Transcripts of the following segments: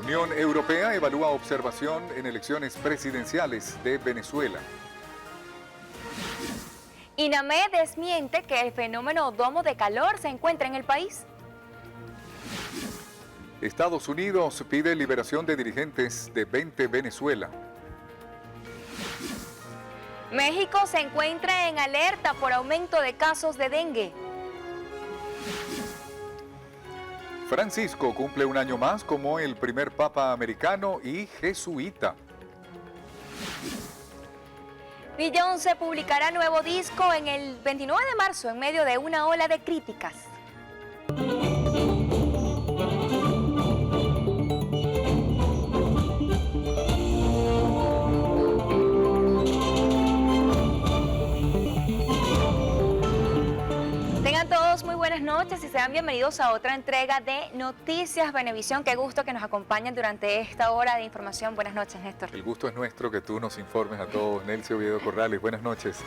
Unión Europea evalúa observación en elecciones presidenciales de Venezuela. INAME desmiente que el fenómeno domo de calor se encuentra en el país. Estados Unidos pide liberación de dirigentes de 20 Venezuela. México se encuentra en alerta por aumento de casos de dengue. Francisco cumple un año más como el primer papa americano y jesuita. Beyoncé publicará nuevo disco en el 29 de marzo en medio de una ola de críticas. Tengan todos muy buenas noches y sean bienvenidos a otra entrega de Noticias Venevisión. Qué gusto que nos acompañen durante esta hora de información. Buenas noches, Néstor. El gusto es nuestro que tú nos informes a todos. Nelcy Oviedo Corrales, buenas noches.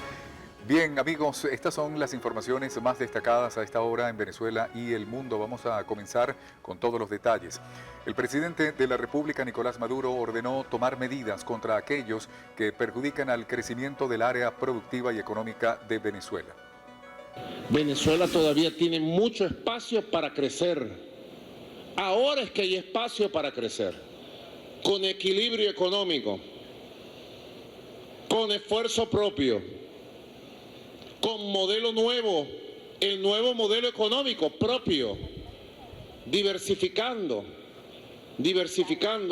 Bien, amigos, estas son las informaciones más destacadas a esta hora en Venezuela y el mundo. Vamos a comenzar con todos los detalles. El presidente de la República, Nicolás Maduro, ordenó tomar medidas contra aquellos que perjudican al crecimiento del área productiva y económica de Venezuela. Venezuela todavía tiene mucho espacio para crecer. Ahora es que hay espacio para crecer, con equilibrio económico, con esfuerzo propio, con modelo nuevo, el nuevo modelo económico propio, diversificando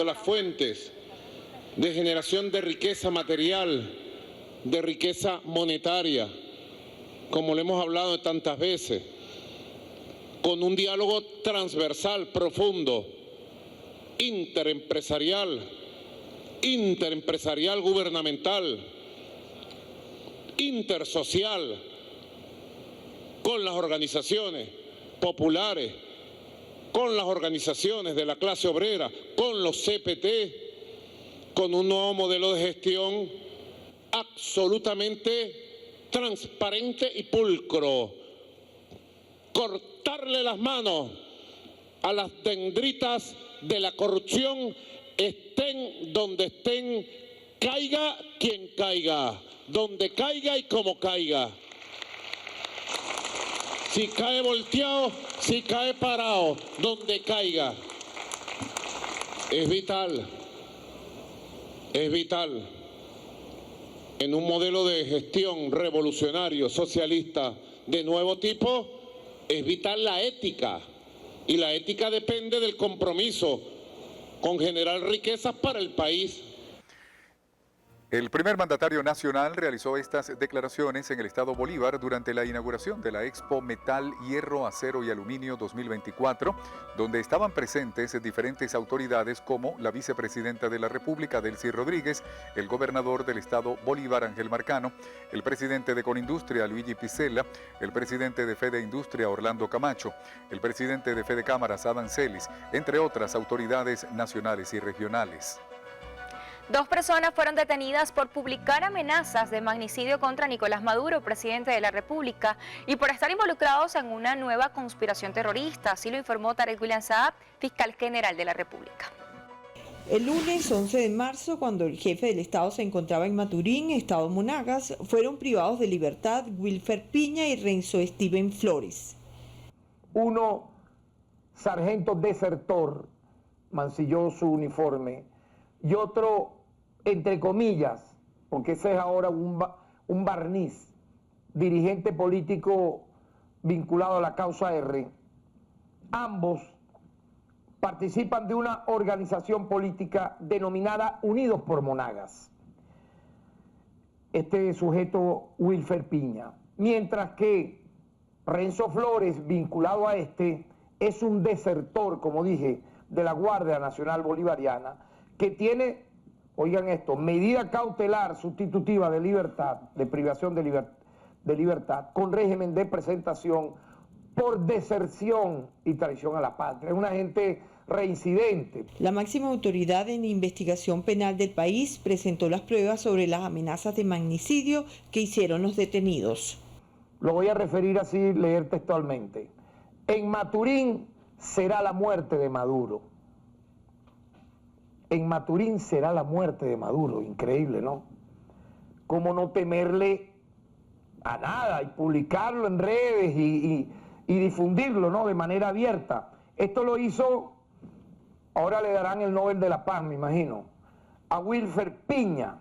las fuentes de generación de riqueza material, de riqueza monetaria, como le hemos hablado tantas veces, con un diálogo transversal, profundo, interempresarial gubernamental, intersocial, con las organizaciones populares, con las organizaciones de la clase obrera, con los CPT, con un nuevo modelo de gestión absolutamente transparente y pulcro, cortarle las manos a las dendritas de la corrupción, estén donde estén, caiga quien caiga, donde caiga y como caiga. Si cae volteado, si cae parado, donde caiga. Es vital en un modelo de gestión revolucionario, socialista, de nuevo tipo, es vital la ética. Y la ética depende del compromiso con generar riquezas para el país. El primer mandatario nacional realizó estas declaraciones en el estado Bolívar durante la inauguración de la Expo Metal, Hierro, Acero y Aluminio 2024, donde estaban presentes diferentes autoridades como la vicepresidenta de la República, Delcy Rodríguez, el gobernador del estado Bolívar, Ángel Marcano, el presidente de Conindustria, Luigi Pizzella, el presidente de Fede Industria, Orlando Camacho, el presidente de Fede Cámaras, Adam Celis, entre otras autoridades nacionales y regionales. 2 personas fueron detenidas por publicar amenazas de magnicidio contra Nicolás Maduro, presidente de la República, y por estar involucrados en una nueva conspiración terrorista. Así lo informó Tarek William Saab, fiscal general de la República. El lunes 11 de marzo, cuando el jefe del Estado se encontraba en Maturín, Estado Monagas, fueron privados de libertad Wilfer Piña y Renzo Steven Flores. Uno, sargento desertor, mancilló su uniforme, y otro, entre comillas, porque ese es ahora un barniz, dirigente político vinculado a la causa R. Ambos participan de una organización política denominada Unidos por Monagas. Este sujeto, Wilfer Piña. Mientras que Renzo Flores, vinculado a este, es un desertor, como dije, de la Guardia Nacional Bolivariana, que tiene, oigan esto, medida cautelar sustitutiva de libertad, de privación de libertad, con régimen de presentación por deserción y traición a la patria. Es una gente reincidente. La máxima autoridad en investigación penal del país presentó las pruebas sobre las amenazas de magnicidio que hicieron los detenidos. Lo voy a referir así, leer textualmente. En Maturín será la muerte de Maduro. en Maturín será la muerte de Maduro. Increíble, ¿no? Cómo no temerle a nada y publicarlo en redes y difundirlo, ¿no? De manera abierta. Esto lo hizo, ahora le darán el Nobel de la Paz, me imagino, a Wilfer Piña.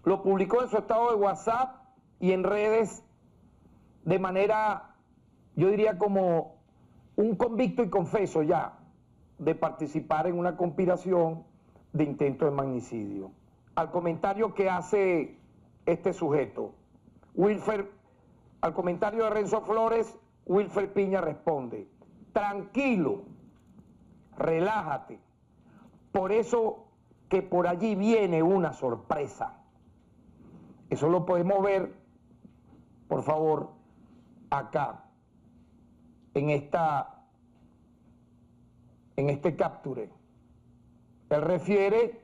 Lo publicó en su estado de WhatsApp y en redes de manera, yo diría como un convicto y confeso ya de participar en una conspiración de intento de magnicidio. Al comentario que hace este sujeto, al comentario de Renzo Flores, Wilfer Piña responde: tranquilo, relájate, por eso que por allí viene una sorpresa. Eso lo podemos ver, por favor, acá, en este capture. Él refiere: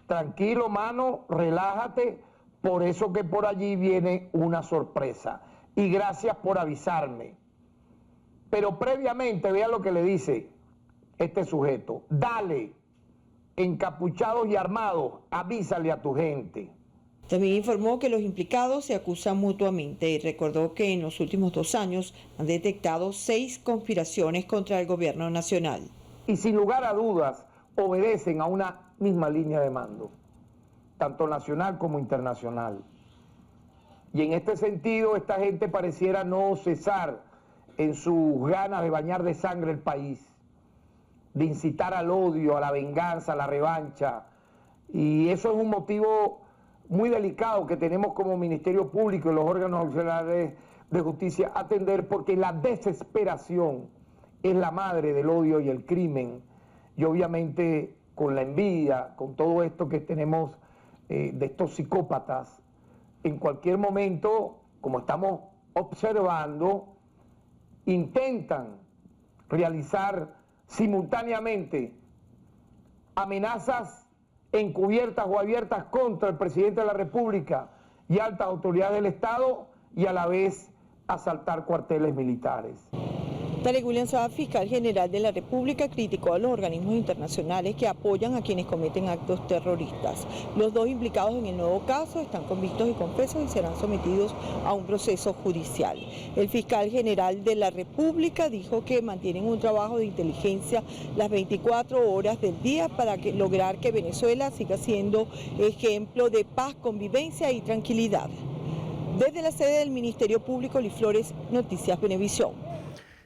tranquilo, mano, relájate, por eso que por allí viene una sorpresa. Y gracias por avisarme. Pero previamente, vea lo que le dice este sujeto: dale, encapuchados y armados, avísale a tu gente. También informó que los implicados se acusan mutuamente y recordó que en los últimos 2 años han detectado 6 conspiraciones contra el gobierno nacional. Y sin lugar a dudas obedecen a una misma línea de mando, tanto nacional como internacional. Y en este sentido, esta gente pareciera no cesar en sus ganas de bañar de sangre el país, de incitar al odio, a la venganza, a la revancha. Y eso es un motivo muy delicado que tenemos como Ministerio Público y los órganos auxiliares de justicia atender, porque la desesperación es la madre del odio y el crimen. Y obviamente con la envidia, con todo esto que tenemos de estos psicópatas, en cualquier momento, como estamos observando, intentan realizar simultáneamente amenazas encubiertas o abiertas contra el presidente de la República y altas autoridades del Estado, y a la vez asaltar cuarteles militares. Tarek William Saab, fiscal general de la República, criticó a los organismos internacionales que apoyan a quienes cometen actos terroristas. Los 2 implicados en el nuevo caso están convictos y confesos y serán sometidos a un proceso judicial. El fiscal general de la República dijo que mantienen un trabajo de inteligencia las 24 horas del día para lograr que Venezuela siga siendo ejemplo de paz, convivencia y tranquilidad. Desde la sede del Ministerio Público, Liz Flores, Noticias Venevisión.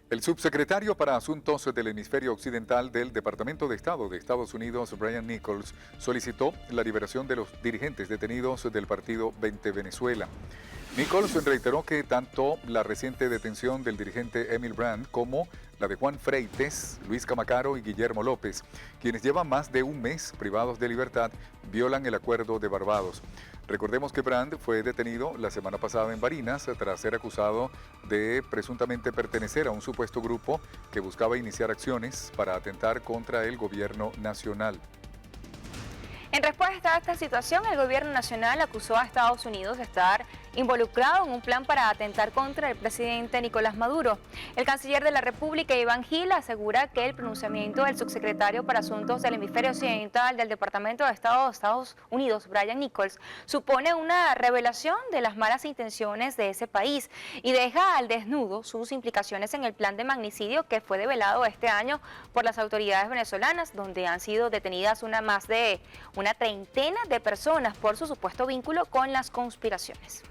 El subsecretario para Asuntos del Hemisferio Occidental del Departamento de Estado de Estados Unidos, Brian Nichols, solicitó la liberación de los dirigentes detenidos del partido 20 Venezuela. Nichols reiteró que tanto la reciente detención del dirigente Emil Brand como la de Juan Freites, Luis Camacaro y Guillermo López, quienes llevan más de un mes privados de libertad, violan el Acuerdo de Barbados. Recordemos que Brand fue detenido la semana pasada en Barinas tras ser acusado de presuntamente pertenecer a un supuesto grupo que buscaba iniciar acciones para atentar contra el gobierno nacional. En respuesta a esta situación, el gobierno nacional acusó a Estados Unidos de estar involucrado en un plan para atentar contra el presidente Nicolás Maduro. El canciller de la República, Iván Gil, asegura que el pronunciamiento del subsecretario para Asuntos del Hemisferio Occidental del Departamento de Estado de Estados Unidos, Brian Nichols, supone una revelación de las malas intenciones de ese país y deja al desnudo sus implicaciones en el plan de magnicidio que fue develado este año por las autoridades venezolanas, donde han sido detenidas más de una treintena de personas por su supuesto vínculo con las conspiraciones.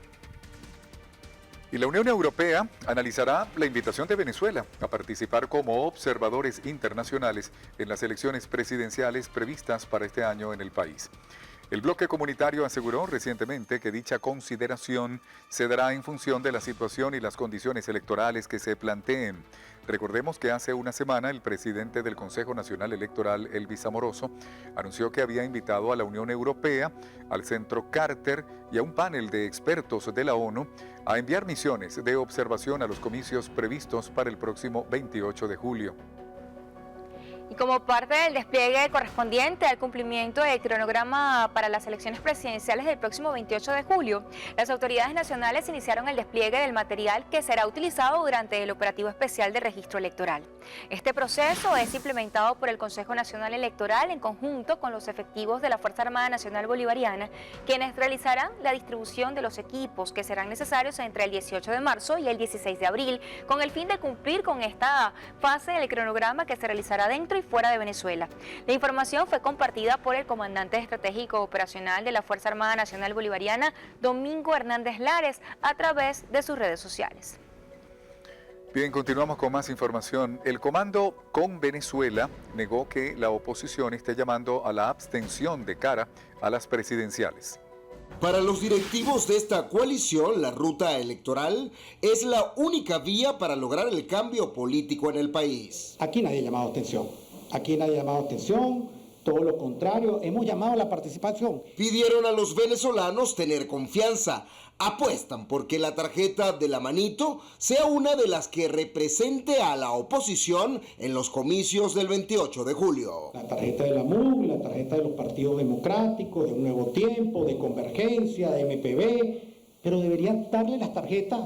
Y la Unión Europea analizará la invitación de Venezuela a participar como observadores internacionales en las elecciones presidenciales previstas para este año en el país. El bloque comunitario aseguró recientemente que dicha consideración se dará en función de la situación y las condiciones electorales que se planteen. Recordemos que hace una semana el presidente del Consejo Nacional Electoral, Elvis Amoroso, anunció que había invitado a la Unión Europea, al Centro Carter y a un panel de expertos de la ONU a enviar misiones de observación a los comicios previstos para el próximo 28 de julio. Y como parte del despliegue correspondiente al cumplimiento del cronograma para las elecciones presidenciales del próximo 28 de julio, las autoridades nacionales iniciaron el despliegue del material que será utilizado durante el operativo especial de registro electoral. Este proceso es implementado por el Consejo Nacional Electoral en conjunto con los efectivos de la Fuerza Armada Nacional Bolivariana, quienes realizarán la distribución de los equipos que serán necesarios entre el 18 de marzo y el 16 de abril, con el fin de cumplir con esta fase del cronograma que se realizará dentro y fuera de Venezuela. La información fue compartida por el comandante estratégico operacional de la Fuerza Armada Nacional Bolivariana, Domingo Hernández Lares, a través de sus redes sociales. Bien, continuamos con más información. El Comando con Venezuela negó que la oposición esté llamando a la abstención de cara a las presidenciales. Para los directivos de esta coalición, la ruta electoral es la única vía para lograr el cambio político en el país. Aquí nadie ha llamado atención. Aquí nadie ha llamado atención. Todo lo contrario, hemos llamado a la participación. Pidieron a los venezolanos tener confianza. Apuestan porque la tarjeta de la manito sea una de las que represente a la oposición en los comicios del 28 de julio. La tarjeta de la MUG, la tarjeta de los partidos democráticos, de Un Nuevo Tiempo, de Convergencia, de MPB, pero deberían darle las tarjetas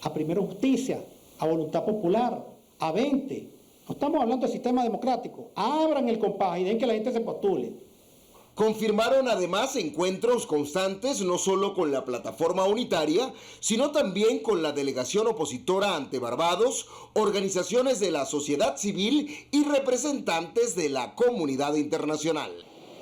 a Primero Justicia, a Voluntad Popular, a 20. No estamos hablando de sistema democrático. Abran el compás y dejen que la gente se postule. Confirmaron además encuentros constantes no solo con la plataforma unitaria, sino también con la delegación opositora ante Barbados, organizaciones de la sociedad civil y representantes de la comunidad internacional.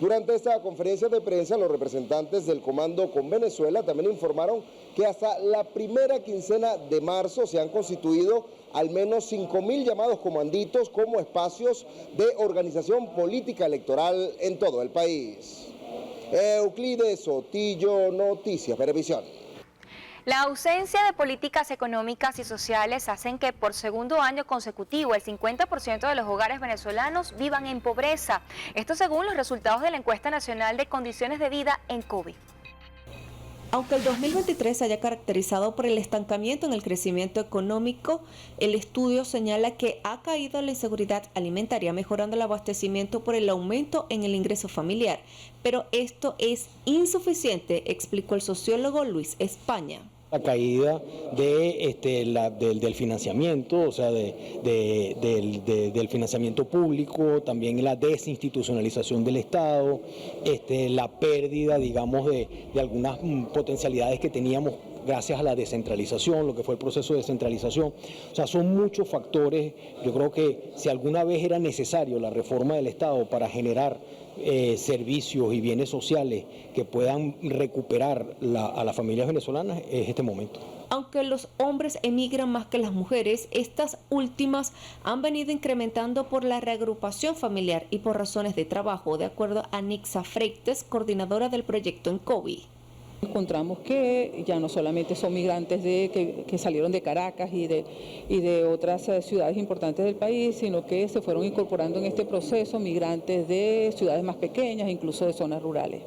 Durante esta conferencia de prensa, los representantes del Comando con Venezuela también informaron que hasta la primera quincena de marzo se han constituido al menos 5.000 llamados comanditos como espacios de organización política electoral en todo el país. Euclides Sotillo, Noticias Venevisión. La ausencia de políticas económicas y sociales hacen que por segundo año consecutivo el 50% de los hogares venezolanos vivan en pobreza. Esto según los resultados de la encuesta nacional de condiciones de vida en COVID. Aunque el 2023 se haya caracterizado por el estancamiento en el crecimiento económico, el estudio señala que ha caído la inseguridad alimentaria, mejorando el abastecimiento por el aumento en el ingreso familiar. Pero esto es insuficiente, explicó el sociólogo Luis España. La caída del financiamiento, o sea, del financiamiento público, también la desinstitucionalización del Estado, la pérdida, digamos, de algunas potencialidades que teníamos gracias a la descentralización, lo que fue el proceso de descentralización. O sea, son muchos factores. Yo creo que si alguna vez era necesario la reforma del Estado para generar servicios y bienes sociales que puedan recuperar a las familias venezolanas, es este momento. Aunque los hombres emigran más que las mujeres, estas últimas han venido incrementando por la reagrupación familiar y por razones de trabajo, de acuerdo a Nixa Freites, coordinadora del proyecto en COVID. Encontramos que ya no solamente son migrantes que salieron de Caracas y de otras ciudades importantes del país, sino que se fueron incorporando en este proceso migrantes de ciudades más pequeñas, incluso de zonas rurales.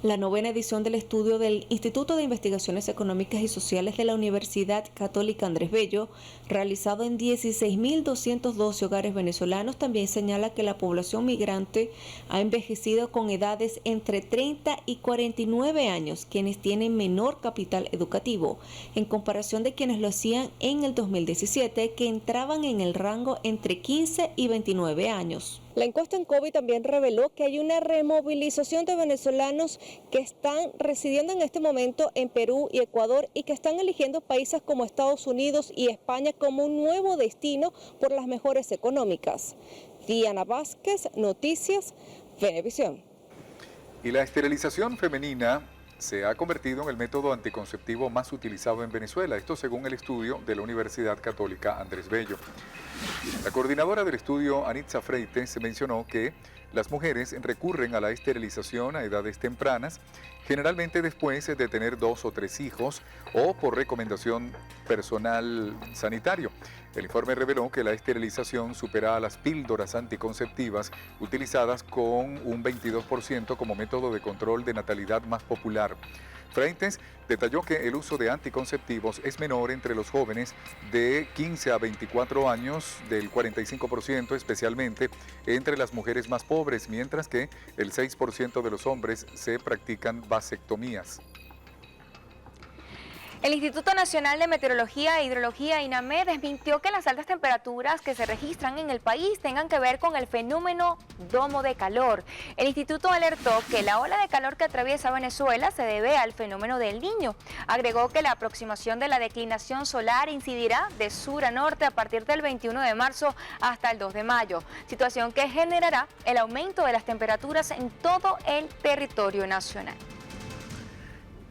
La 9ª edición del estudio del Instituto de Investigaciones Económicas y Sociales de la Universidad Católica Andrés Bello, realizado en 16.212 hogares venezolanos, también señala que la población migrante ha envejecido con edades entre 30 y 49 años, quienes tienen menor capital educativo, en comparación de quienes lo hacían en el 2017, que entraban en el rango entre 15 y 29 años. La encuesta en COVID también reveló que hay una removilización de venezolanos que están residiendo en este momento en Perú y Ecuador y que están eligiendo países como Estados Unidos y España como un nuevo destino por las mejores económicas. Diana Vázquez, Noticias Venevisión. Y la esterilización femenina se ha convertido en el método anticonceptivo más utilizado en Venezuela, esto según el estudio de la Universidad Católica Andrés Bello. La coordinadora del estudio, Anitza Freites, mencionó que las mujeres recurren a la esterilización a edades tempranas, generalmente después de tener 2 o 3 hijos o por recomendación personal sanitario. El informe reveló que la esterilización supera a las píldoras anticonceptivas utilizadas con un 22% como método de control de natalidad más popular. Freites detalló que el uso de anticonceptivos es menor entre los jóvenes de 15 a 24 años, del 45%, especialmente entre las mujeres más pobres, mientras que el 6% de los hombres se practican vasectomías. El Instituto Nacional de Meteorología e Hidrología, INAMED, desmintió que las altas temperaturas que se registran en el país tengan que ver con el fenómeno domo de calor. El instituto alertó que la ola de calor que atraviesa Venezuela se debe al fenómeno del Niño. Agregó que la aproximación de la declinación solar incidirá de sur a norte a partir del 21 de marzo hasta el 2 de mayo, situación que generará el aumento de las temperaturas en todo el territorio nacional.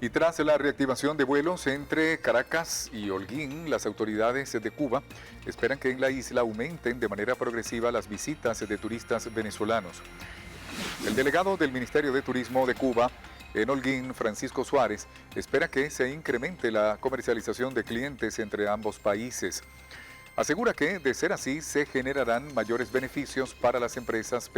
Y tras la reactivación de vuelos entre Caracas y Holguín, las autoridades de Cuba esperan que en la isla aumenten de manera progresiva las visitas de turistas venezolanos. El delegado del Ministerio de Turismo de Cuba en Holguín, Francisco Suárez, espera que se incremente la comercialización de clientes entre ambos países. Asegura que, de ser así, se generarán mayores beneficios para las empresas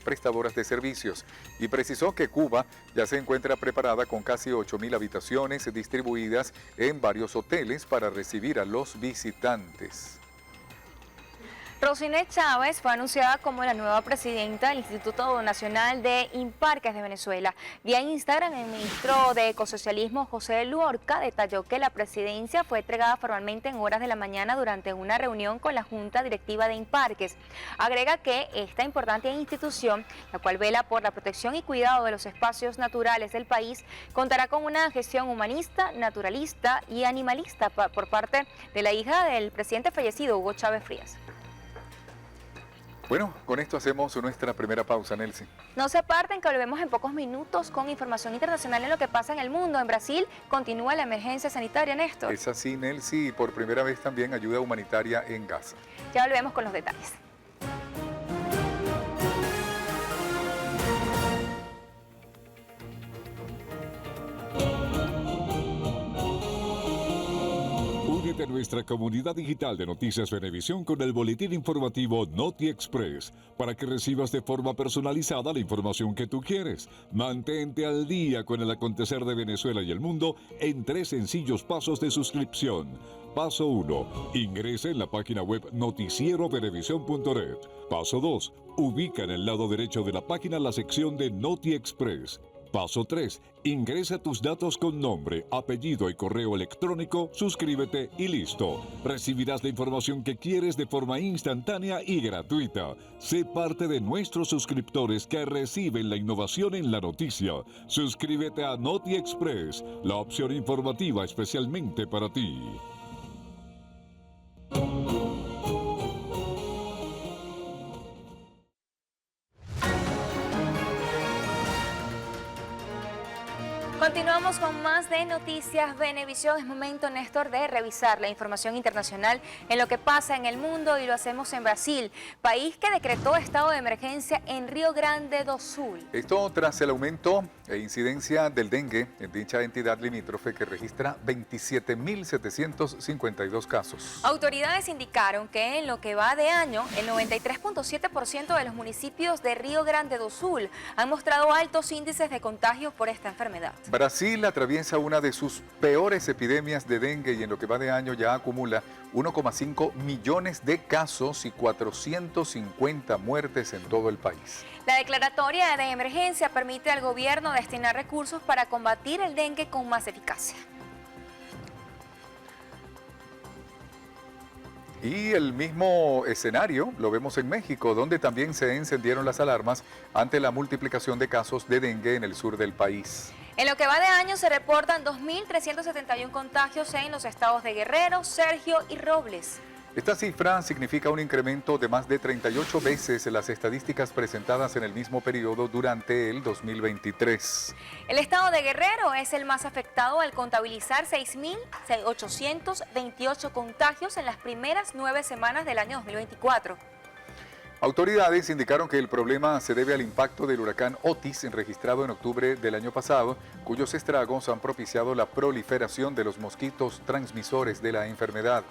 prestadoras de servicios y precisó que Cuba ya se encuentra preparada con casi 8.000 habitaciones distribuidas en varios hoteles para recibir a los visitantes. Rosinet Chávez fue anunciada como la nueva presidenta del Instituto Nacional de Imparques de Venezuela. Vía Instagram, el ministro de Ecosocialismo, José Luorca, detalló que la presidencia fue entregada formalmente en horas de la mañana durante una reunión con la Junta Directiva de Imparques. Agrega que esta importante institución, la cual vela por la protección y cuidado de los espacios naturales del país, contará con una gestión humanista, naturalista y animalista por parte de la hija del presidente fallecido, Hugo Chávez Frías. Bueno, con esto hacemos nuestra primera pausa, Nelcy. No se aparten, que volvemos en pocos minutos con información internacional en lo que pasa en el mundo. En Brasil continúa la emergencia sanitaria, Néstor. Es así, Nelcy, y por primera vez también ayuda humanitaria en Gaza. Ya volvemos con los detalles. Únete a nuestra comunidad digital de Noticias Venevisión con el boletín informativo Noti Express para que recibas de forma personalizada la información que tú quieres. Mantente al día con el acontecer de Venezuela y el mundo en 3 sencillos pasos de suscripción. Paso 1. Ingresa en la página web noticierovenevisión.net. Paso 2. Ubica en el lado derecho de la página la sección de Noti Express. Paso 3. Ingresa tus datos con nombre, apellido y correo electrónico, suscríbete y listo. Recibirás la información que quieres de forma instantánea y gratuita. Sé parte de nuestros suscriptores que reciben la innovación en la noticia. Suscríbete a Noti Express, la opción informativa especialmente para ti. Continuamos con más de Noticias Venevisión. Es momento, Néstor, de revisar la información internacional en lo que pasa en el mundo y lo hacemos en Brasil, país que decretó estado de emergencia en Río Grande do Sul. Esto tras el aumento e incidencia del dengue en dicha entidad limítrofe que registra 27.752 casos. Autoridades indicaron que en lo que va de año, el 93.7% de los municipios de Río Grande do Sul han mostrado altos índices de contagios por esta enfermedad. Brasil atraviesa una de sus peores epidemias de dengue y en lo que va de año ya acumula 1,5 millones de casos y 450 muertes en todo el país. La declaratoria de emergencia permite al gobierno destinar recursos para combatir el dengue con más eficacia. Y el mismo escenario lo vemos en México, donde también se encendieron las alarmas ante la multiplicación de casos de dengue en el sur del país. En lo que va de año se reportan 2.371 contagios en los estados de Guerrero, Sergio y Robles. Esta cifra significa un incremento de más de 38 veces en las estadísticas presentadas en el mismo periodo durante el 2023. El estado de Guerrero es el más afectado al contabilizar 6.828 contagios en las primeras 9 semanas del año 2024. Autoridades indicaron que el problema se debe al impacto del huracán Otis registrado en octubre del año pasado, cuyos estragos han propiciado la proliferación de los mosquitos transmisores de la enfermedad.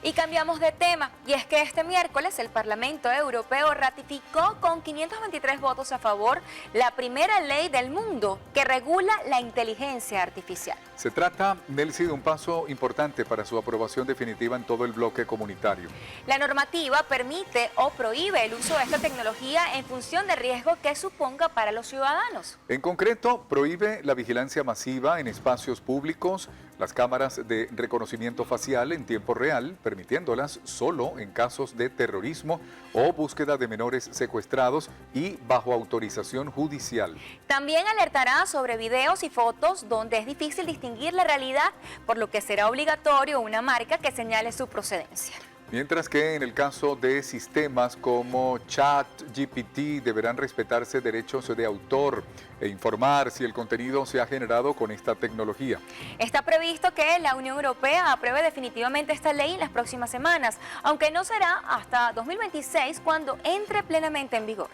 Y cambiamos de tema, y es que este miércoles el Parlamento Europeo ratificó con 523 votos a favor la primera ley del mundo que regula la inteligencia artificial. Se trata, Nelcy, de un paso importante para su aprobación definitiva en todo el bloque comunitario. La normativa permite o prohíbe el uso de esta tecnología en función del riesgo que suponga para los ciudadanos. En concreto, prohíbe la vigilancia masiva en espacios públicos, las cámaras de reconocimiento facial en tiempo real, permitiéndolas solo en casos de terrorismo o búsqueda de menores secuestrados y bajo autorización judicial. También alertará sobre videos y fotos donde es difícil distinguir la realidad, por lo que será obligatorio una marca que señale su procedencia. Mientras que en el caso de sistemas como ChatGPT deberán respetarse derechos de autor e informar si el contenido se ha generado con esta tecnología. Está previsto que la Unión Europea apruebe definitivamente esta ley en las próximas semanas, aunque no será hasta 2026 cuando entre plenamente en vigor.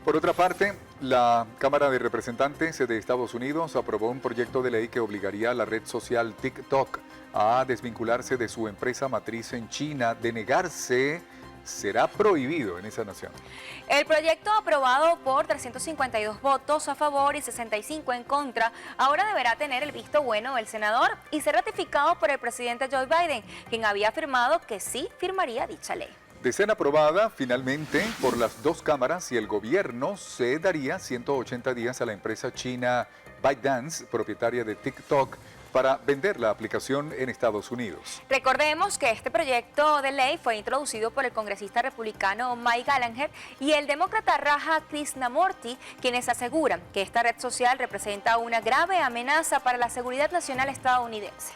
Por otra parte, la Cámara de Representantes de Estados Unidos aprobó un proyecto de ley que obligaría a la red social TikTok a desvincularse de su empresa matriz en China. De negarse, será prohibido en esa nación. El proyecto, aprobado por 352 votos a favor y 65 en contra, ahora deberá tener el visto bueno del senador y ser ratificado por el presidente Joe Biden, quien había afirmado que sí firmaría dicha ley. De ser aprobada finalmente por las dos cámaras y el gobierno, se daría 180 días a la empresa china ByteDance, propietaria de TikTok, para vender la aplicación en Estados Unidos. Recordemos que este proyecto de ley fue introducido por el congresista republicano Mike Gallagher y el demócrata Raja Krishnamurti, quienes aseguran que esta red social representa una grave amenaza para la seguridad nacional estadounidense.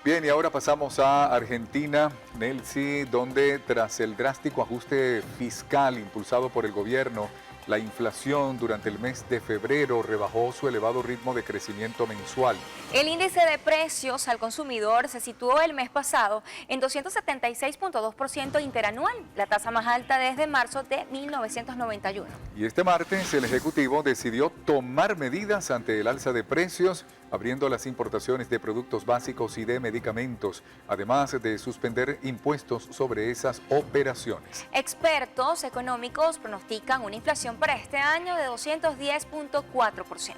Bien, y ahora pasamos a Argentina, Nelcy, donde tras el drástico ajuste fiscal impulsado por el gobierno, la inflación durante el mes de febrero rebajó su elevado ritmo de crecimiento mensual. El índice de precios al consumidor se situó el mes pasado en 276.2% interanual, la tasa más alta desde marzo de 1991. Y este martes el Ejecutivo decidió tomar medidas ante el alza de precios, abriendo las importaciones de productos básicos y de medicamentos, además de suspender impuestos sobre esas operaciones. Expertos económicos pronostican una inflación para este año de 210.4%.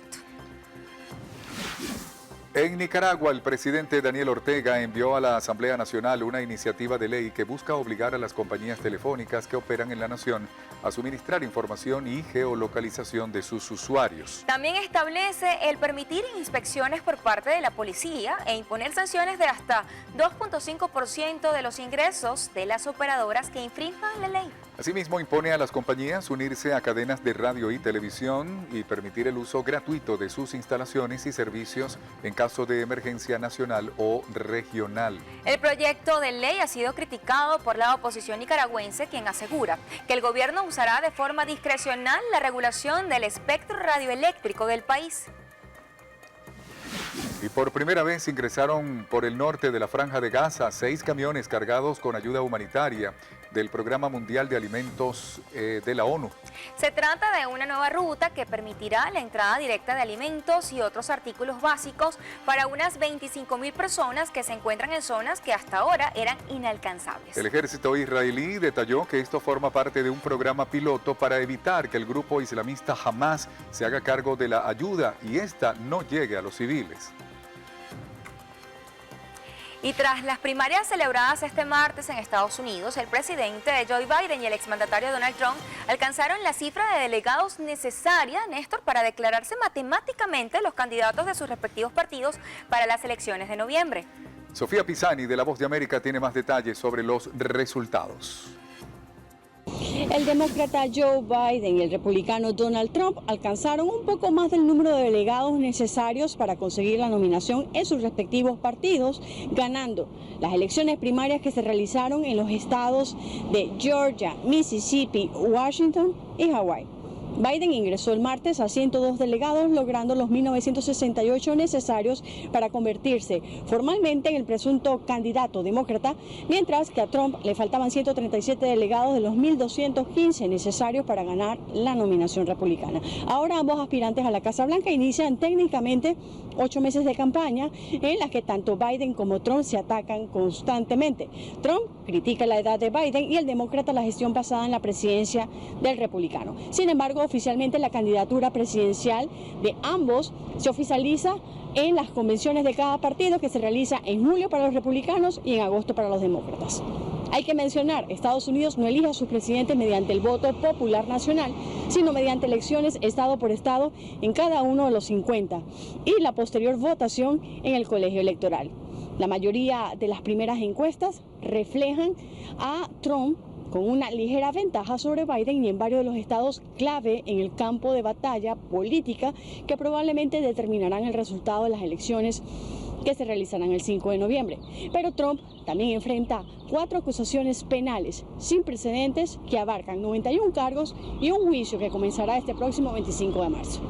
En Nicaragua, el presidente Daniel Ortega envió a la Asamblea Nacional una iniciativa de ley que busca obligar a las compañías telefónicas que operan en la nación a suministrar información y geolocalización de sus usuarios. También establece el permitir inspecciones por parte de la policía e imponer sanciones de hasta 2.5% de los ingresos de las operadoras que infrinjan la ley. Asimismo, impone a las compañías unirse a cadenas de radio y televisión y permitir el uso gratuito de sus instalaciones y servicios en caso de emergencia nacional o regional. El proyecto de ley ha sido criticado por la oposición nicaragüense, quien asegura que el gobierno usará de forma discrecional la regulación del espectro radioeléctrico del país. Y por primera vez ingresaron por el norte de la Franja de Gaza 6 camiones cargados con ayuda humanitaria del Programa Mundial de Alimentos de la ONU. Se trata de una nueva ruta que permitirá la entrada directa de alimentos y otros artículos básicos para unas 25.000 personas que se encuentran en zonas que hasta ahora eran inalcanzables. El ejército israelí detalló que esto forma parte de un programa piloto para evitar que el grupo islamista Hamas se haga cargo de la ayuda y esta no llegue a los civiles. Y tras las primarias celebradas este martes en Estados Unidos, el presidente Joe Biden y el exmandatario Donald Trump alcanzaron la cifra de delegados necesaria, Néstor, para declararse matemáticamente los candidatos de sus respectivos partidos para las elecciones de noviembre. Sofía Pisani, de La Voz de América, tiene más detalles sobre los resultados. El demócrata Joe Biden y el republicano Donald Trump alcanzaron un poco más del número de delegados necesarios para conseguir la nominación en sus respectivos partidos, ganando las elecciones primarias que se realizaron en los estados de Georgia, Mississippi, Washington y Hawái. Biden ingresó el martes a 102 delegados, logrando los 1.968 necesarios para convertirse formalmente en el presunto candidato demócrata, mientras que a Trump le faltaban 137 delegados de los 1.215 necesarios para ganar la nominación republicana. Ahora ambos aspirantes a la Casa Blanca inician técnicamente 8 meses de campaña en las que tanto Biden como Trump se atacan constantemente. Trump critica la edad de Biden y el demócrata la gestión pasada en la presidencia del republicano. Sin embargo, oficialmente la candidatura presidencial de ambos se oficializa en las convenciones de cada partido, que se realiza en julio para los republicanos y en agosto para los demócratas. Hay que mencionar, Estados Unidos no elige a sus presidentes mediante el voto popular nacional, sino mediante elecciones estado por estado en cada uno de los 50 y la posterior votación en el colegio electoral. La mayoría de las primeras encuestas reflejan a Trump con una ligera ventaja sobre Biden y en varios de los estados clave en el campo de batalla política que probablemente determinarán el resultado de las elecciones que se realizarán el 5 de noviembre. Pero Trump también enfrenta 4 acusaciones penales sin precedentes que abarcan 91 cargos y un juicio que comenzará este próximo 25 de marzo.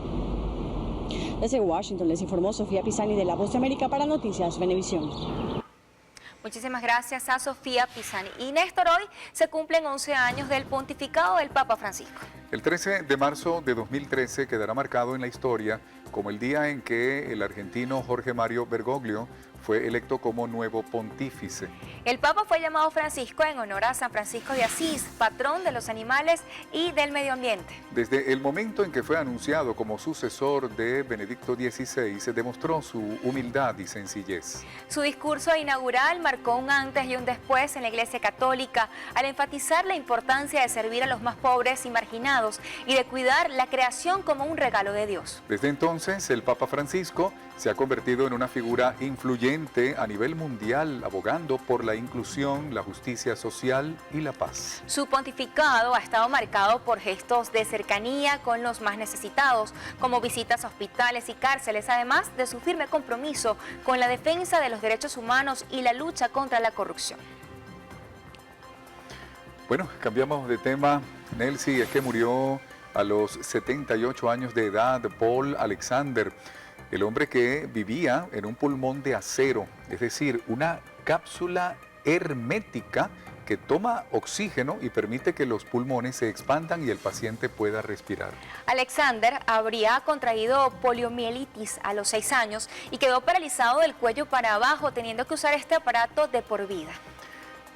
Desde Washington les informó Sofía Pisani de La Voz de América para Noticias Venevisión. Muchísimas gracias a Sofía Pisani. Y Néstor, hoy se cumplen 11 años del pontificado del Papa Francisco. El 13 de marzo de 2013 quedará marcado en la historia como el día en que el argentino Jorge Mario Bergoglio fue electo como nuevo pontífice. El Papa fue llamado Francisco en honor a San Francisco de Asís, patrón de los animales y del medio ambiente. Desde el momento en que fue anunciado como sucesor de Benedicto XVI, se demostró su humildad y sencillez. Su discurso inaugural marcó un antes y un después en la Iglesia Católica al enfatizar la importancia de servir a los más pobres y marginados y de cuidar la creación como un regalo de Dios. Desde entonces, el Papa Francisco se ha convertido en una figura influyente a nivel mundial, abogando por la inclusión, la justicia social y la paz. Su pontificado ha estado marcado por gestos de cercanía con los más necesitados, como visitas a hospitales y cárceles, además de su firme compromiso con la defensa de los derechos humanos y la lucha contra la corrupción. Bueno, cambiamos de tema, Nelcy, es que murió a los 78 años de edad Paul Alexander, el hombre que vivía en un pulmón de acero, es decir, una cápsula hermética que toma oxígeno y permite que los pulmones se expandan y el paciente pueda respirar. Alexander habría contraído poliomielitis a los 6 años y quedó paralizado del cuello para abajo, teniendo que usar este aparato de por vida.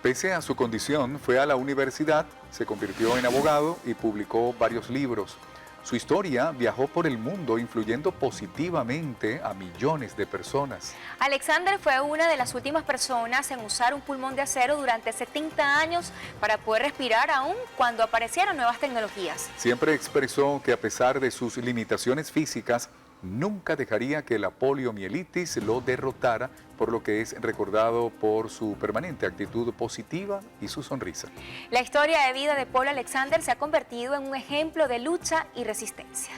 Pese a su condición, fue a la universidad, se convirtió en abogado y publicó varios libros. Su historia viajó por el mundo, influyendo positivamente a millones de personas. Alexander fue una de las últimas personas en usar un pulmón de acero durante 70 años para poder respirar aún cuando aparecieron nuevas tecnologías. Siempre expresó que a pesar de sus limitaciones físicas, nunca dejaría que la poliomielitis lo derrotara, por lo que es recordado por su permanente actitud positiva y su sonrisa. La historia de vida de Paul Alexander se ha convertido en un ejemplo de lucha y resistencia.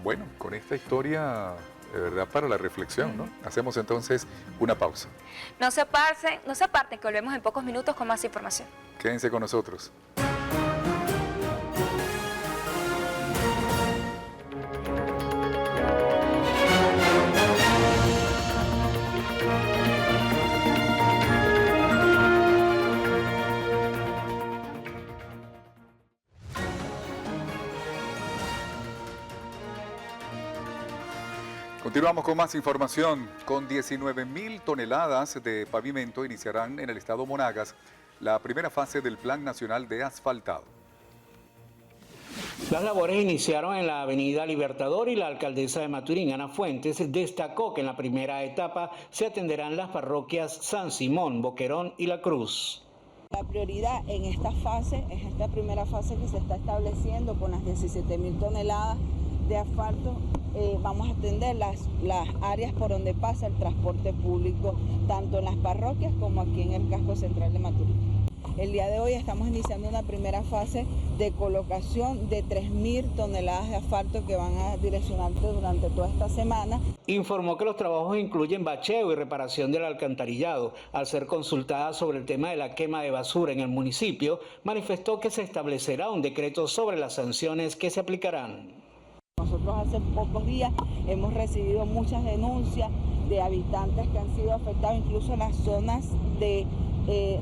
Bueno, con esta historia, de verdad, para la reflexión, ¿no? Hacemos entonces una pausa. No se aparten, que volvemos en pocos minutos con más información. Quédense con nosotros. Continuamos con más información. Con 19.000 toneladas de pavimento iniciarán en el estado Monagas la primera fase del Plan Nacional de Asfaltado. Las labores iniciaron en la avenida Libertador y la alcaldesa de Maturín, Ana Fuentes, destacó que en la primera etapa se atenderán las parroquias San Simón, Boquerón y La Cruz. La prioridad en esta fase es esta primera fase que se está estableciendo con las 17.000 toneladas de asfalto. Vamos a atender las áreas por donde pasa el transporte público, tanto en las parroquias como aquí en el casco central de Maturín. El día de hoy estamos iniciando una primera fase de colocación de 3.000 toneladas de asfalto que van a direccionarse durante toda esta semana. Informó que los trabajos incluyen bacheo y reparación del alcantarillado. Al ser consultada sobre el tema de la quema de basura en el municipio, manifestó que se establecerá un decreto sobre las sanciones que se aplicarán. Nosotros hace pocos días hemos recibido muchas denuncias de habitantes que han sido afectados, incluso en las zonas de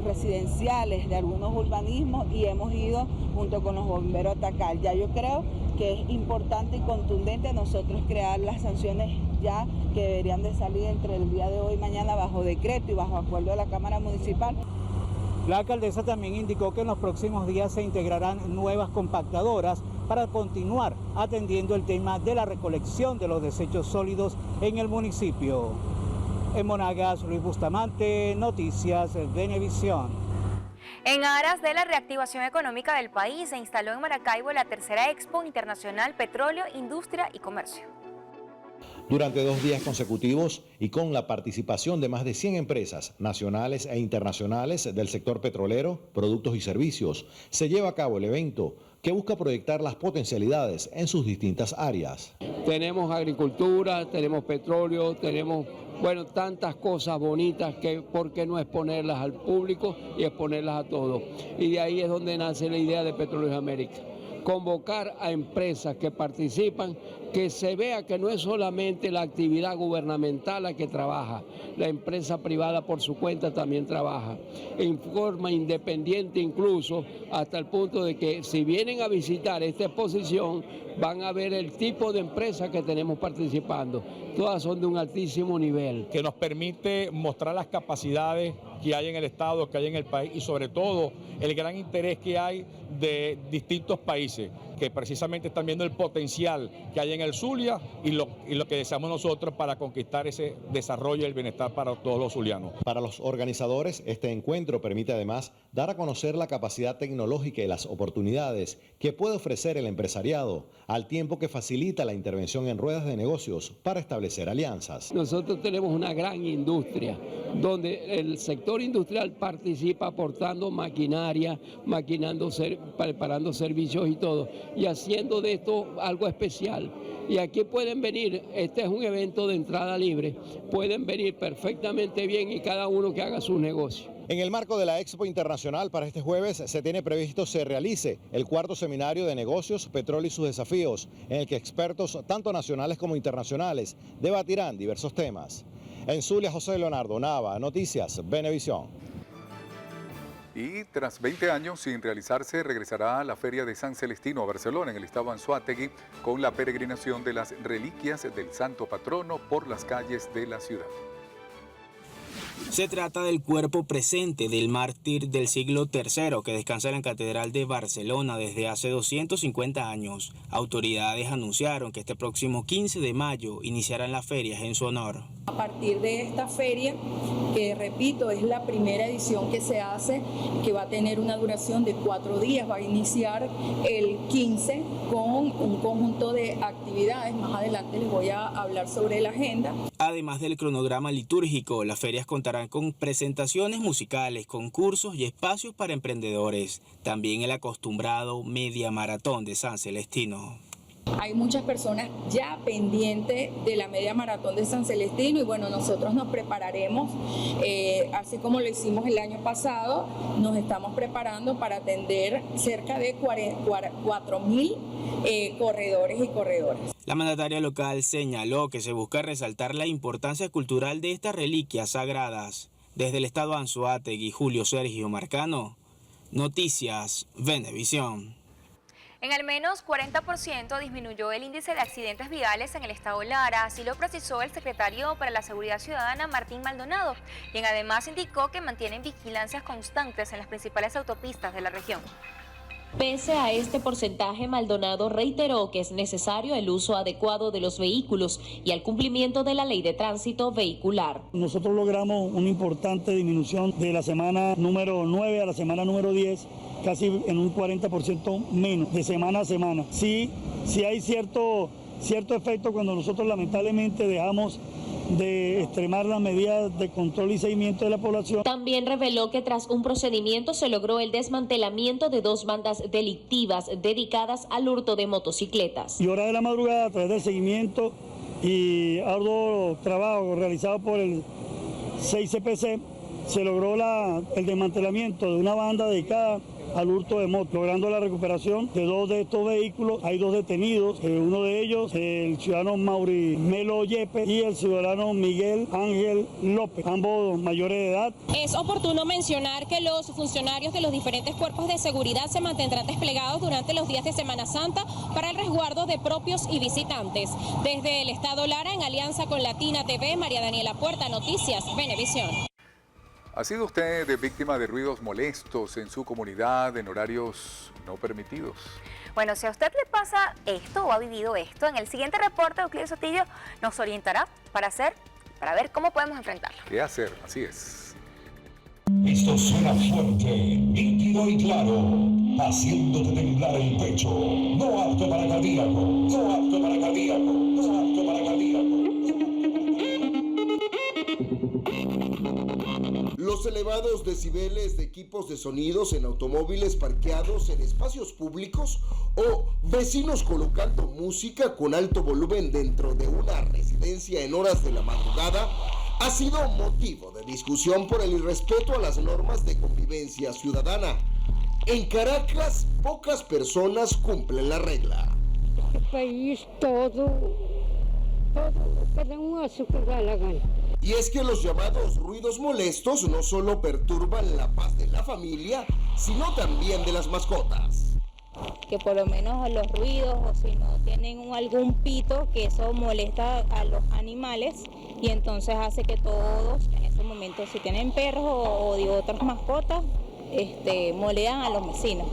residenciales de algunos urbanismos, y hemos ido junto con los bomberos a atacar. Ya yo creo que es importante y contundente nosotros crear las sanciones ya que deberían de salir entre el día de hoy y mañana bajo decreto y bajo acuerdo de la Cámara Municipal. La alcaldesa también indicó que en los próximos días se integrarán nuevas compactadoras para continuar atendiendo el tema de la recolección de los desechos sólidos en el municipio. En Monagas, Luis Bustamante, Noticias Venevisión. En aras de la reactivación económica del país, se instaló en Maracaibo la tercera Expo Internacional Petróleo, Industria y Comercio. Durante 2 días consecutivos y con la participación de más de 100 empresas nacionales e internacionales del sector petrolero, productos y servicios, se lleva a cabo el evento que busca proyectar las potencialidades en sus distintas áreas. Tenemos agricultura, tenemos petróleo, tenemos tantas cosas bonitas que por qué no exponerlas al público y exponerlas a todos. Y de ahí es donde nace la idea de Petróleos América. Convocar a empresas que participan, que se vea que no es solamente la actividad gubernamental la que trabaja, la empresa privada por su cuenta también trabaja, en forma independiente incluso, hasta el punto de que si vienen a visitar esta exposición van a ver el tipo de empresas que tenemos participando, todas son de un altísimo nivel. Que nos permite mostrar las capacidades que hay en el Estado, que hay en el país y sobre todo el gran interés que hay de distintos países que precisamente están viendo el potencial que hay en el Zulia y lo que deseamos nosotros para conquistar ese desarrollo y el bienestar para todos los zulianos. Para los organizadores, este encuentro permite además dar a conocer la capacidad tecnológica y las oportunidades que puede ofrecer el empresariado, al tiempo que facilita la intervención en ruedas de negocios para establecer alianzas. Nosotros tenemos una gran industria, donde el sector industrial participa aportando maquinaria, preparando servicios y todo, y haciendo de esto algo especial. Y aquí pueden venir, este es un evento de entrada libre, pueden venir perfectamente bien y cada uno que haga su negocio. En el marco de la Expo Internacional para este jueves se tiene previsto se realice el 4º seminario de negocios, petróleo y sus desafíos, en el que expertos tanto nacionales como internacionales debatirán diversos temas. En Zulia, José Leonardo Nava, Noticias Venevisión. Y tras 20 años sin realizarse, regresará a la Feria de San Celestino a Barcelona, en el estado Anzoátegui, con la peregrinación de las reliquias del santo patrono por las calles de la ciudad. Se trata del cuerpo presente del mártir del siglo III que descansa en la Catedral de Barcelona desde hace 250 años. Autoridades anunciaron que este próximo 15 de mayo iniciarán las ferias en su honor. A partir de esta feria, que repito, es la primera edición que se hace, que va a tener una duración de 4 días, va a iniciar el 15 con un conjunto de actividades. Más adelante les voy a hablar sobre la agenda. Además del cronograma litúrgico, las ferias contarán con presentaciones musicales, concursos y espacios para emprendedores. También el acostumbrado media maratón de San Celestino. Hay muchas personas ya pendientes de la media maratón de San Celestino y bueno, nosotros nos prepararemos, así como lo hicimos el año pasado, nos estamos preparando para atender cerca de 4.000 corredores y corredoras. La mandataria local señaló que se busca resaltar la importancia cultural de estas reliquias sagradas. Desde el estado Anzoátegui, Julio Sergio Marcano, Noticias Venevisión. En al menos 40% disminuyó el índice de accidentes viales en el estado Lara, así lo precisó el secretario para la Seguridad Ciudadana, Martín Maldonado, quien además indicó que mantienen vigilancias constantes en las principales autopistas de la región. Pese a este porcentaje, Maldonado reiteró que es necesario el uso adecuado de los vehículos y el cumplimiento de la ley de tránsito vehicular. Nosotros logramos una importante disminución de la semana número 9 a la semana número 10, casi en un 40% menos de semana a semana. Sí hay cierto efecto cuando nosotros lamentablemente dejamos de extremar las medidas de control y seguimiento de la población. También reveló que tras un procedimiento se logró el desmantelamiento de 2 bandas delictivas dedicadas al hurto de motocicletas. Y hora de la madrugada, a través del seguimiento y arduo trabajo realizado por el 6CPC, se logró el desmantelamiento de una banda dedicada al hurto de motos, logrando la recuperación de 2 de estos vehículos. Hay 2 detenidos, uno de ellos, el ciudadano Mauri Melo Yepes y el ciudadano Miguel Ángel López, ambos mayores de edad. Es oportuno mencionar que los funcionarios de los diferentes cuerpos de seguridad se mantendrán desplegados durante los días de Semana Santa para el resguardo de propios y visitantes. Desde el Estado Lara, en alianza con Latina TV, María Daniela Puerta, Noticias Venevisión. ¿Ha sido usted víctima de ruidos molestos en su comunidad en horarios no permitidos? Bueno, si a usted le pasa esto o ha vivido esto, en el siguiente reporte Euclides Sotillo nos orientará para ver cómo podemos enfrentarlo. ¿Qué hacer? Así es. Esto suena fuerte, nítido y claro, haciéndote temblar el pecho. No apto para cardíaco, no apto para cardíaco, no apto para cardíaco. Los elevados decibeles de equipos de sonidos en automóviles parqueados en espacios públicos o vecinos colocando música con alto volumen dentro de una residencia en horas de la madrugada ha sido motivo de discusión por el irrespeto a las normas de convivencia ciudadana. En Caracas, pocas personas cumplen la regla. En este país todo cada uno hace lo que da la gana. Y es que los llamados ruidos molestos no solo perturban la paz de la familia, sino también de las mascotas. Que por lo menos los ruidos o si no tienen algún pito, que eso molesta a los animales y entonces hace que todos, en ese momento si tienen perros o de otras mascotas, molestan a los vecinos.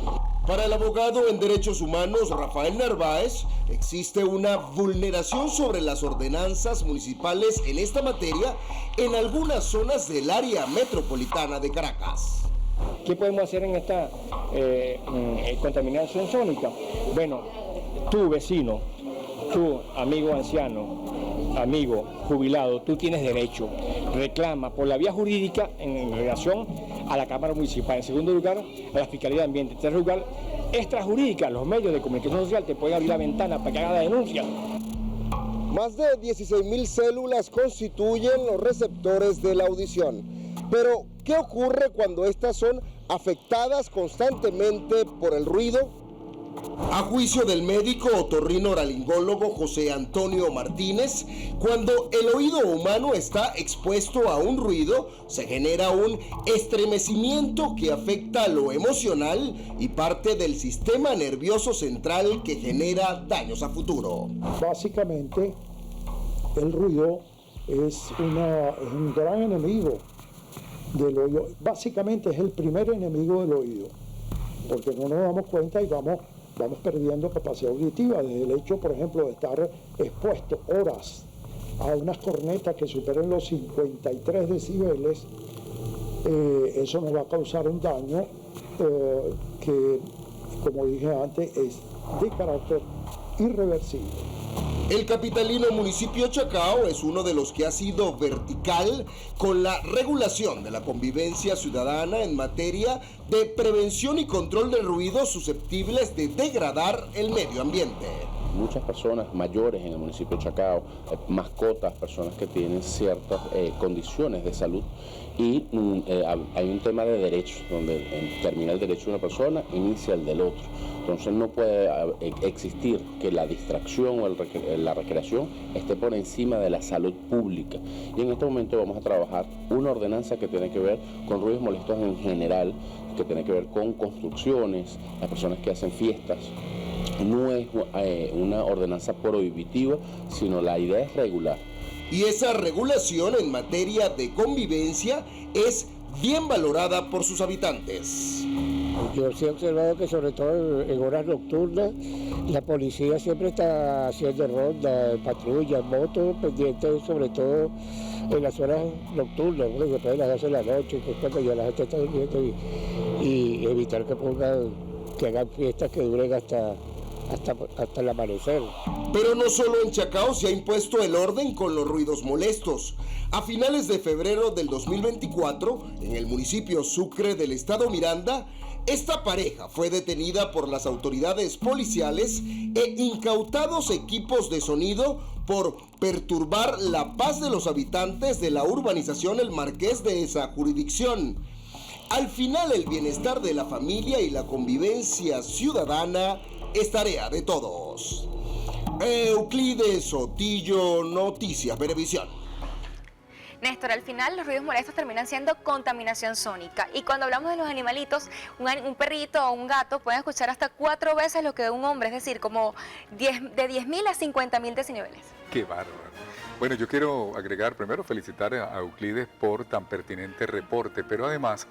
Para el abogado en Derechos Humanos Rafael Narváez, existe una vulneración sobre las ordenanzas municipales en esta materia en algunas zonas del área metropolitana de Caracas. ¿Qué podemos hacer en esta contaminación sónica? Bueno, tu vecino, tu amigo anciano, amigo jubilado, tú tienes derecho, reclama por la vía jurídica en relación a la Cámara Municipal. En segundo lugar, a la Fiscalía de Ambiente. En tercer lugar, extrajurídica, los medios de comunicación social te pueden abrir la ventana para que haga la denuncia. Más de 16.000 células constituyen los receptores de la audición. Pero, ¿qué ocurre cuando estas son afectadas constantemente por el ruido? A juicio del médico otorrinolaringólogo José Antonio Martínez, cuando el oído humano está expuesto a un ruido, se genera un estremecimiento que afecta lo emocional y parte del sistema nervioso central que genera daños a futuro. Básicamente, el ruido es un gran enemigo del oído. Básicamente es el primer enemigo del oído, porque no nos damos cuenta y vamos perdiendo capacidad auditiva, desde el hecho, por ejemplo, de estar expuesto horas a unas cornetas que superen los 53 decibeles, eso nos va a causar un daño que, como dije antes, es de carácter irreversible. El capitalino municipio Chacao es uno de los que ha sido vertical con la regulación de la convivencia ciudadana en materia de prevención y control de ruidos susceptibles de degradar el medio ambiente. Muchas personas mayores en el municipio de Chacao, mascotas, personas que tienen ciertas condiciones de salud y hay un tema de derechos, donde termina el derecho de una persona, inicia el del otro. Entonces no puede existir que la distracción o la recreación esté por encima de la salud pública. Y en este momento vamos a trabajar una ordenanza que tiene que ver con ruidos molestos en general, que tiene que ver con construcciones, las personas que hacen fiestas. No es una ordenanza prohibitiva, sino la idea es regular. Y esa regulación en materia de convivencia es bien valorada por sus habitantes. Yo sí he observado que sobre todo en horas nocturnas la policía siempre está haciendo ronda, patrullas, motos, pendientes sobre todo en las horas nocturnas, después de las 12 de la noche, que es cuando ya la gente está durmiendo y evitar que hagan fiestas que duren hasta hasta el amanecer. Pero no solo en Chacao se ha impuesto el orden con los ruidos molestos. A finales de febrero del 2024, en el municipio Sucre del estado Miranda, esta pareja fue detenida por las autoridades policiales e incautados equipos de sonido por perturbar la paz de los habitantes de la urbanización El Marqués de esa jurisdicción. Al final, el bienestar de la familia y la convivencia ciudadana es tarea de todos. Euclides Sotillo, Noticias Venevisión. Néstor, al final los ruidos molestos terminan siendo contaminación sónica. Y cuando hablamos de los animalitos, un perrito o un gato pueden escuchar hasta 4 veces lo que un hombre, es decir, como de 10.000 a 50.000 decibeles. ¡Qué bárbaro! Bueno, yo quiero agregar, primero felicitar a Euclides por tan pertinente reporte, pero además,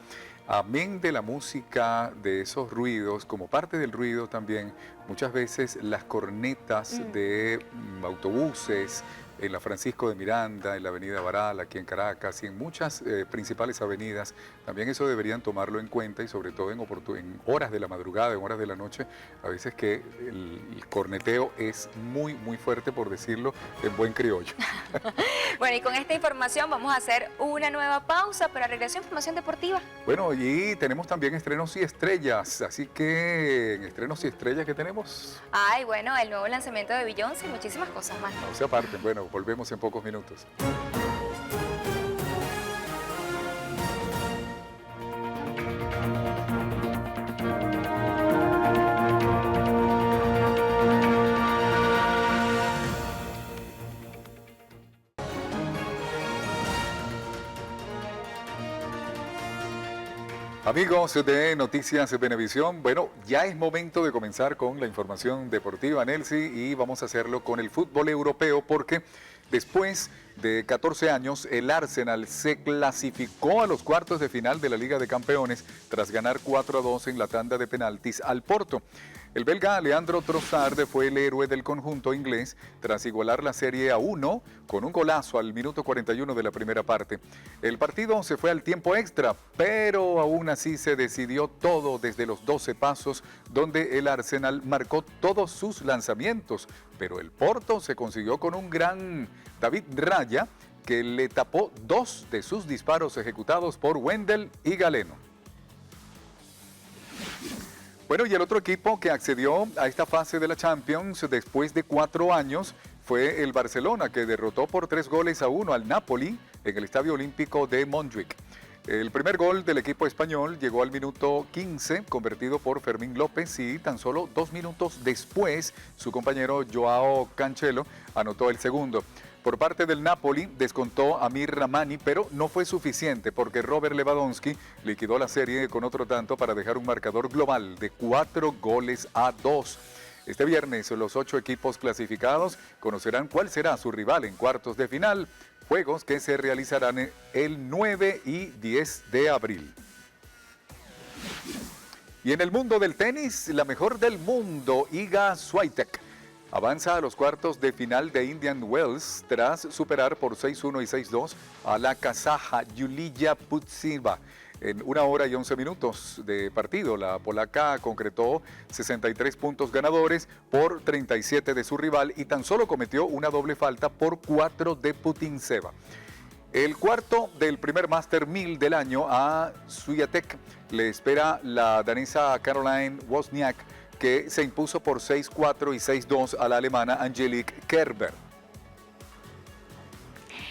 amén de la música, de esos ruidos, como parte del ruido también, muchas veces las cornetas de autobuses, en la Francisco de Miranda, en la avenida Baral, aquí en Caracas y en muchas principales avenidas, también eso deberían tomarlo en cuenta y sobre todo en horas de la madrugada, en horas de la noche, a veces que el corneteo es muy, muy fuerte, por decirlo en buen criollo. Bueno, y con esta información vamos a hacer una nueva pausa, pero regreso a información deportiva. Bueno, y tenemos también estrenos y estrellas, así que en estrenos y estrellas, ¿qué tenemos? Ay, bueno, el nuevo lanzamiento de Beyoncé y muchísimas cosas más. No se aparten, bueno, volvemos en pocos minutos. Amigos de Noticias Venevisión, bueno, ya es momento de comenzar con la información deportiva, Nelcy, y vamos a hacerlo con el fútbol europeo porque después de 14 años el Arsenal se clasificó a los cuartos de final de la Liga de Campeones tras ganar 4-2 en la tanda de penaltis al Porto. El belga Leandro Trossard fue el héroe del conjunto inglés tras igualar la serie a 1 con un golazo al minuto 41 de la primera parte. El partido se fue al tiempo extra, pero aún así se decidió todo desde los 12 pasos, donde el Arsenal marcó todos sus lanzamientos, pero el Porto se consiguió con un gran David Raya que le tapó 2 de sus disparos ejecutados por Wendel y Galeno. Bueno, y el otro equipo que accedió a esta fase de la Champions después de 4 años fue el Barcelona, que derrotó por 3-1 al Napoli en el Estadio Olímpico de Montjuic. El primer gol del equipo español llegó al minuto 15, convertido por Fermín López, y tan solo 2 minutos después su compañero Joao Cancelo anotó el segundo. Por parte del Napoli descontó Amir Rahmani, pero no fue suficiente porque Robert Lewandowski liquidó la serie con otro tanto para dejar un marcador global de 4-2. Este viernes los 8 equipos clasificados conocerán cuál será su rival en cuartos de final, juegos que se realizarán el 9 y 10 de abril. Y en el mundo del tenis, la mejor del mundo, Iga Swiatek, avanza a los cuartos de final de Indian Wells tras superar por 6-1 y 6-2 a la kazaja Yulia Putintseva. En 1 hora y 11 minutos de partido, la polaca concretó 63 puntos ganadores por 37 de su rival y tan solo cometió una doble falta por 4 de Putintseva. El cuarto del primer Master 1000 del año a Swiatek le espera la danesa Caroline Wozniak, que se impuso por 6-4 y 6-2 a la alemana Angelique Kerber.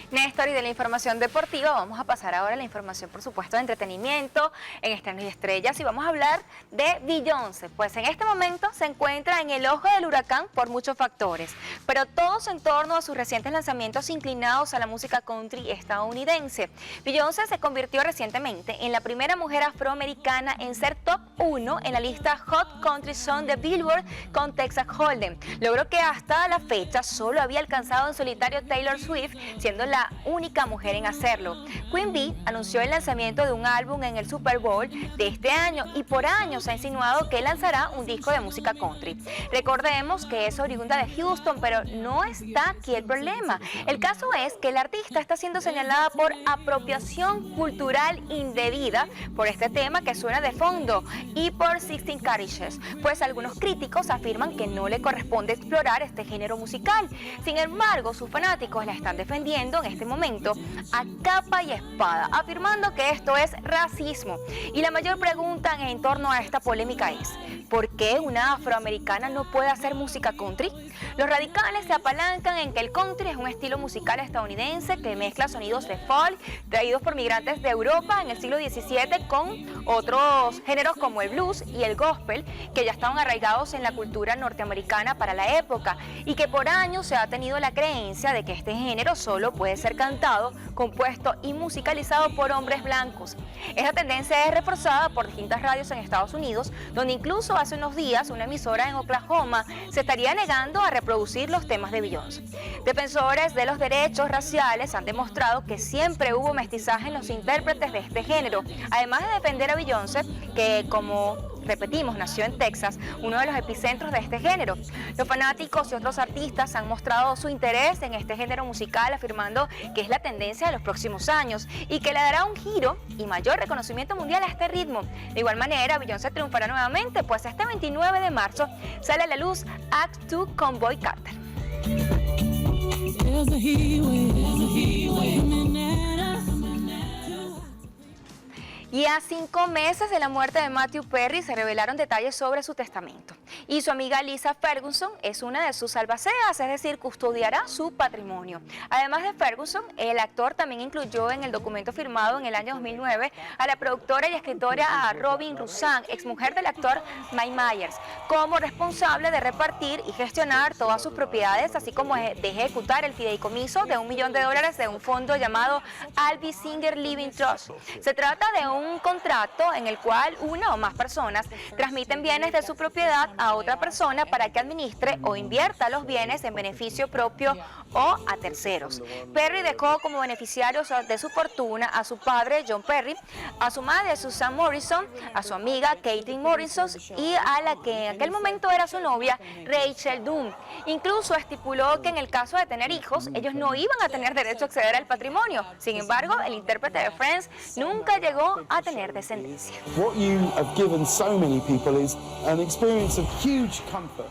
Néstor, y de la información deportiva vamos a pasar ahora a la información, por supuesto, de entretenimiento en Estrenos y Estrellas, y vamos a hablar de Beyoncé. Pues en este momento se encuentra en el ojo del huracán por muchos factores, pero todos en torno a sus recientes lanzamientos inclinados a la música country estadounidense. Beyoncé se convirtió recientemente en la primera mujer afroamericana en ser top 1 en la lista Hot Country Song de Billboard con Texas Hold'em, logro que hasta la fecha solo había alcanzado en solitario Taylor Swift, siendo la la única mujer en hacerlo. Queen Bee anunció el lanzamiento de un álbum en el Super Bowl de este año y por años ha insinuado que lanzará un disco de música country. Recordemos que es oriunda de Houston, pero no está aquí el problema. El caso es que la artista está siendo señalada por apropiación cultural indebida por este tema que suena de fondo y por 16 Carriages, pues algunos críticos afirman que no le corresponde explorar este género musical. Sin embargo, sus fanáticos la están defendiendo en este momento a capa y espada, afirmando que esto es racismo. Y la mayor pregunta en torno a esta polémica es: ¿por qué una afroamericana no puede hacer música country? Los radicales se apalancan en que el country es un estilo musical estadounidense que mezcla sonidos de folk traídos por migrantes de Europa en el siglo XVII con otros géneros como el blues y el gospel, que ya estaban arraigados en la cultura norteamericana para la época, y que por años se ha tenido la creencia de que este género solo puede ser cantado, compuesto y musicalizado por hombres blancos. Esta tendencia es reforzada por distintas radios en Estados Unidos, donde incluso hace unos días una emisora en Oklahoma se estaría negando a reproducir los temas de Beyoncé. Defensores de los derechos raciales han demostrado que siempre hubo mestizaje en los intérpretes de este género, además de defender a Beyoncé, que, como repetimos, nació en Texas, uno de los epicentros de este género. Los fanáticos y otros artistas han mostrado su interés en este género musical, afirmando que es la tendencia de los próximos años y que le dará un giro y mayor reconocimiento mundial a este ritmo. De igual manera, Beyoncé triunfará nuevamente, pues este 29 de marzo sale a la luz Act 2 con Boy Carter. Y a 5 meses de la muerte de Matthew Perry se revelaron detalles sobre su testamento. Y su amiga Lisa Ferguson es una de sus albaceas, es decir, custodiará su patrimonio. Además de Ferguson, el actor también incluyó en el documento firmado en el año 2009 a la productora y escritora Robin Roussan, exmujer del actor Mike Myers, como responsable de repartir y gestionar todas sus propiedades, así como de ejecutar el fideicomiso de $1 millón de un fondo llamado Albee Singer Living Trust. Se trata de un contrato en el cual una o más personas transmiten bienes de su propiedad a otra persona para que administre o invierta los bienes en beneficio propio o a terceros. Perry dejó como beneficiarios de su fortuna a su padre John Perry, a su madre Susan Morrison, a su amiga Katie Morrison y a la que en aquel momento era su novia Rachel Dunn. Incluso estipuló que en el caso de tener hijos, ellos no iban a tener derecho a acceder al patrimonio. Sin embargo, el intérprete de Friends nunca llegó a tener descendencia. What you have given so many people is an experience of huge comfort.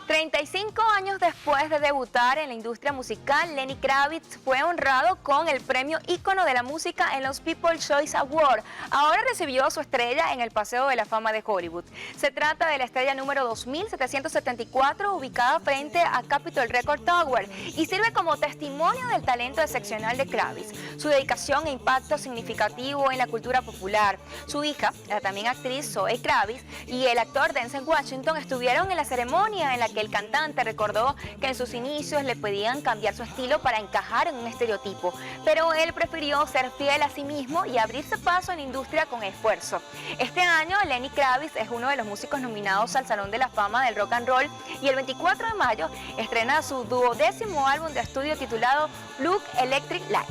35 años después de debutar en la industria musical, Lenny Kravitz fue honrado con el premio ícono de la música en los People's Choice Awards. Ahora recibió su estrella en el Paseo de la Fama de Hollywood. Se trata de la estrella número 2774, ubicada frente a Capitol Record Tower, y sirve como testimonio del talento excepcional de Kravitz, su dedicación e impacto significativo en la cultura popular. Su hija, la también actriz Zoe Kravitz, y el actor Denzel Washington estuvieron en la ceremonia en la que el cantante recordó que en sus inicios le pedían cambiar su estilo para encajar en un estereotipo, pero él prefirió ser fiel a sí mismo y abrirse paso en la industria con esfuerzo. Este año, Lenny Kravitz es uno de los músicos nominados al Salón de la Fama del Rock and Roll y el 24 de mayo estrena su 12º álbum de estudio titulado Look Electric Light.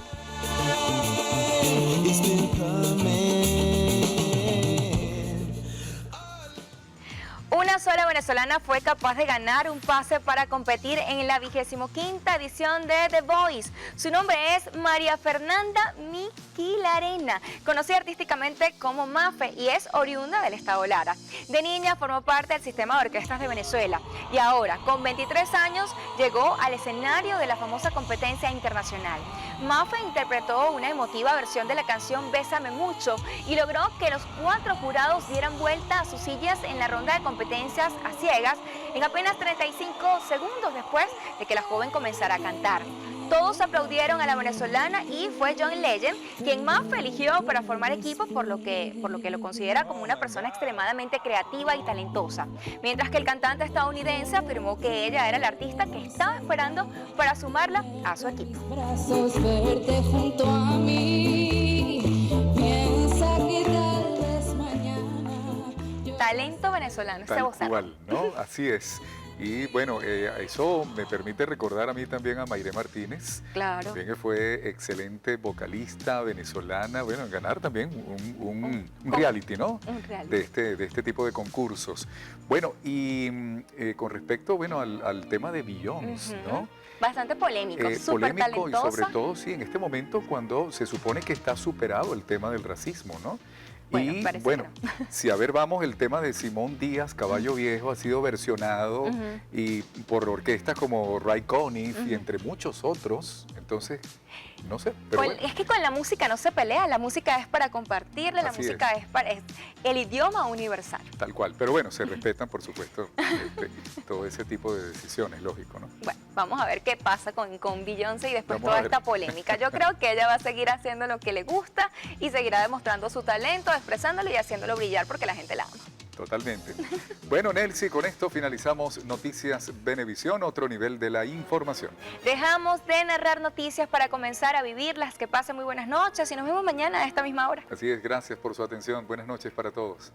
Una sola venezolana fue capaz de ganar un pase para competir en la 25ª edición de The Voice. Su nombre es María Fernanda Miquilarena, conocida artísticamente como Mafe, y es oriunda del estado Lara. De niña formó parte del sistema de orquestas de Venezuela y ahora, con 23 años, llegó al escenario de la famosa competencia internacional. Mafe interpretó una emotiva versión de la canción Bésame Mucho y logró que los 4 jurados dieran vuelta a sus sillas en la ronda de competencias a ciegas en apenas 35 segundos después de que la joven comenzara a cantar. Todos aplaudieron a la venezolana y fue John Legend quien Mafe eligió para formar equipo, por lo que lo considera como una persona extremadamente creativa y talentosa. Mientras que el cantante estadounidense afirmó que ella era la artista que estaba esperando para sumarla a su equipo. Brazos verte junto a mí, piensa que tal vez mañana. Talento venezolano, ese Tal cual, ¿no? Así es. Y bueno, eso me permite recordar a mí también a Mayre Martínez. Claro. También que fue excelente vocalista venezolana. Bueno, ganar también un reality, ¿no? Un reality. De este tipo de concursos. Bueno, y con respecto, bueno, al tema de Beyoncé, ¿no? Bastante polémico, súper Polémico y talentosa. sobre todo, sí, en este momento cuando se supone que está superado el tema del racismo, ¿no? Bueno, y parece bueno, que no. si a ver vamos, el tema de Simón Díaz, Caballo Viejo, ha sido versionado y por orquestas como Ray Conniff y entre muchos otros. Entonces, no sé, pero bueno. Es que con la música no se pelea, la música es para compartirla, la Así música es el idioma universal. Tal cual, pero bueno, se respetan, por supuesto, todo ese tipo de decisiones, lógico, ¿no? Bueno, vamos a ver qué pasa con Beyoncé y después Vamos a toda ver. esta polémica. Yo creo que ella va a seguir haciendo lo que le gusta y seguirá demostrando su talento, expresándolo y haciéndolo brillar porque la gente la ama. Totalmente. Bueno, Nelcy, con esto finalizamos Noticias Venevisión, otro nivel de la información. Dejamos de narrar noticias para comenzar a vivirlas. Que pasen muy buenas noches y nos vemos mañana a esta misma hora. Así es, gracias por su atención. Buenas noches para todos.